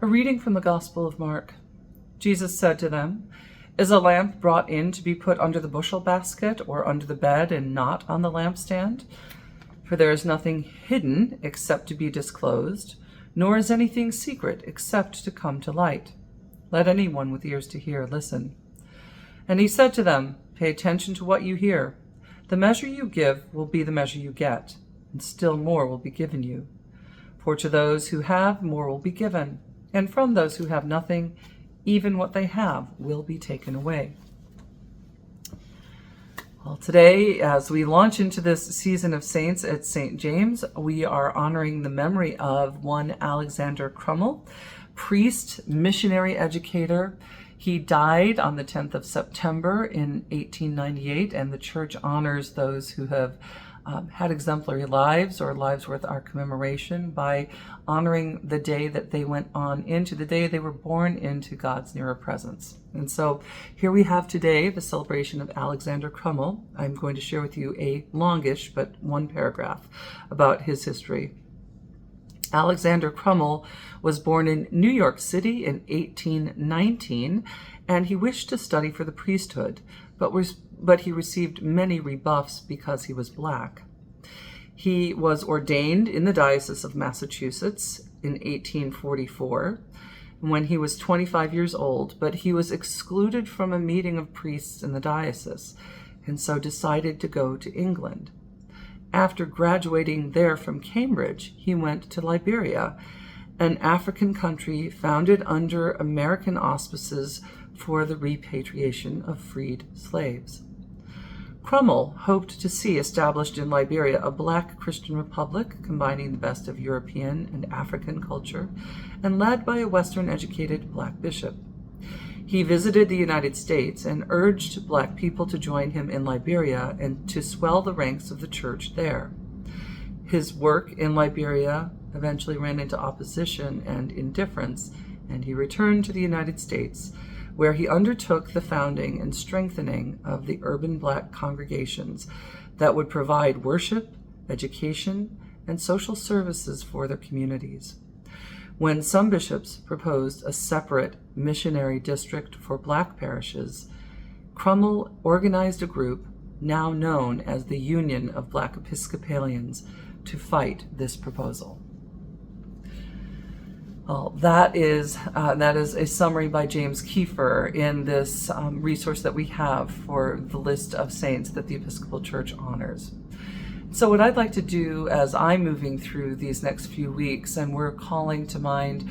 A reading from the Gospel of Mark. Jesus said to them, "Is a lamp brought in to be put under the bushel basket or under the bed and not on the lampstand? For there is nothing hidden except to be disclosed, nor is anything secret except to come to light. Let anyone with ears to hear listen." And he said to them, "Pay attention to what you hear. The measure you give will be the measure you get, and still more will be given you. For to those who have, more will be given, and from those who have nothing, even what they have will be taken away." Well, today, as we launch into this season of saints at St. James, we are honoring the memory of one Alexander Crummel, priest, missionary educator. He died on the 10th of September in 1898, and the church honors those who have had exemplary lives or lives worth our commemoration by honoring the day that they went on into, the day they were born into God's nearer presence. And so here we have today the celebration of Alexander Crummel. I'm going to share with you a longish but one paragraph about his history. Alexander Crummel was born in New York City in 1819, and he wished to study for the priesthood, but he received many rebuffs because he was black. He was ordained in the Diocese of Massachusetts in 1844 when he was 25 years old, but he was excluded from a meeting of priests in the diocese, and so decided to go to England. After graduating there from Cambridge, he went to Liberia, an African country founded under American auspices for the repatriation of freed slaves. Crummel hoped to see established in Liberia a black Christian republic combining the best of European and African culture and led by a Western-educated black bishop. He visited the United States and urged black people to join him in Liberia and to swell the ranks of the church there. His work in Liberia eventually ran into opposition and indifference, and he returned to the United States, where he undertook the founding and strengthening of the urban black congregations that would provide worship, education, and social services for their communities. When some bishops proposed a separate missionary district for black parishes, Crummel organized a group now known as the Union of Black Episcopalians to fight this proposal. Well, that is a summary by James Kiefer in this resource that we have for the list of saints that the Episcopal Church honors. So what I'd like to do as I'm moving through these next few weeks, and we're calling to mind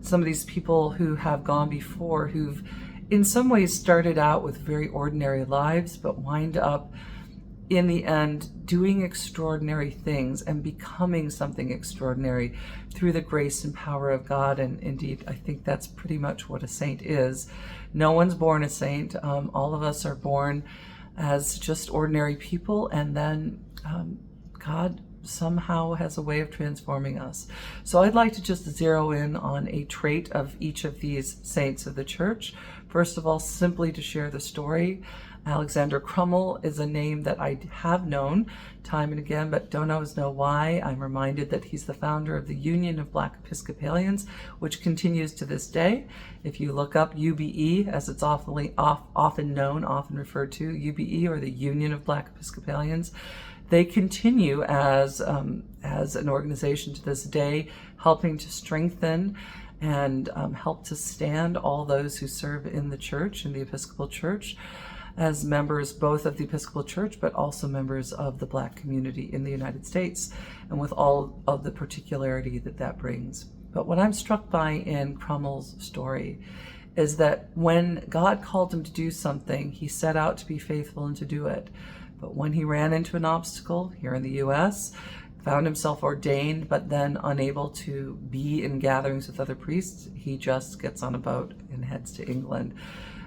some of these people who have gone before, who've in some ways started out with very ordinary lives, but wind up in the end doing extraordinary things and becoming something extraordinary through the grace and power of God. And indeed, I think that's pretty much what a saint is. No one's born a saint. All of us are born as just ordinary people, and then God somehow has a way of transforming us. So I'd like to just zero in on a trait of each of these saints of the church. First of all, simply to share the story. Alexander Crummel is a name that I have known time and again, but don't always know why. I'm reminded that he's the founder of the Union of Black Episcopalians, which continues to this day. If you look up UBE, as it's often known, often referred to, UBE, or the Union of Black Episcopalians, they continue as an organization to this day, helping to strengthen and help to stand all those who serve in the church, in the Episcopal Church, as members both of the Episcopal Church, but also members of the Black community in the United States, and with all of the particularity that brings. But what I'm struck by in Crummel's story is that when God called him to do something, he set out to be faithful and to do it. But when he ran into an obstacle here in the U.S., found himself ordained, but then unable to be in gatherings with other priests, he just gets on a boat and heads to England.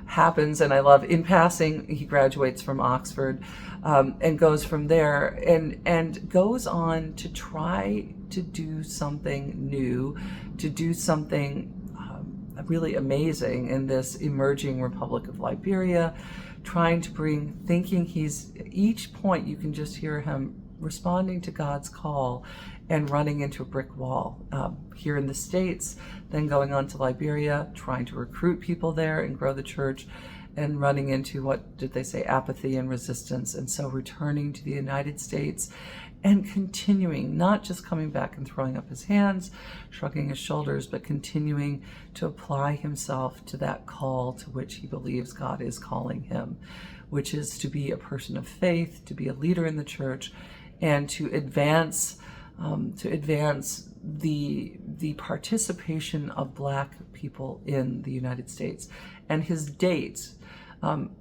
Happens, and I love, in passing, he graduates from Oxford and goes from there and goes on to try to do something new, to do something really amazing in this emerging Republic of Liberia, trying to thinking each point you can just hear him responding to God's call and running into a brick wall here in the States, then going on to Liberia, trying to recruit people there and grow the church, and running into, what did they say, apathy and resistance. And so returning to the United States and continuing, not just coming back and throwing up his hands, shrugging his shoulders, but continuing to apply himself to that call to which he believes God is calling him, which is to be a person of faith, to be a leader in the church, and to advance the participation of Black people in the United States. And his date,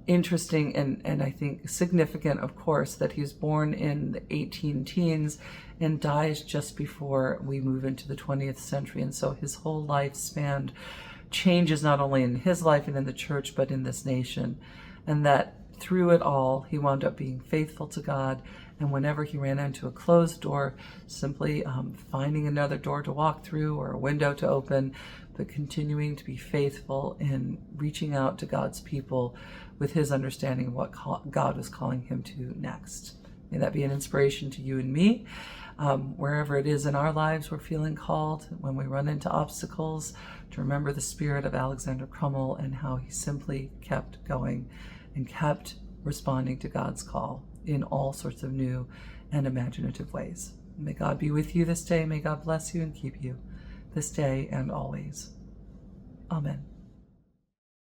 interesting and I think significant, of course, that he was born in the 18 teens and dies just before we move into the 20th century. And so his whole life spanned changes not only in his life and in the church, but in this nation. And that through it all, he wound up being faithful to God. And whenever he ran into a closed door, simply finding another door to walk through or a window to open, but continuing to be faithful in reaching out to God's people with his understanding of what God was calling him to next. May that be an inspiration to you and me. Wherever it is in our lives we're feeling called, when we run into obstacles, to remember the spirit of Alexander Crummel and how he simply kept going and kept responding to God's call in all sorts of new and imaginative ways. May God be with you this day. May God bless you and keep you this day and always. Amen.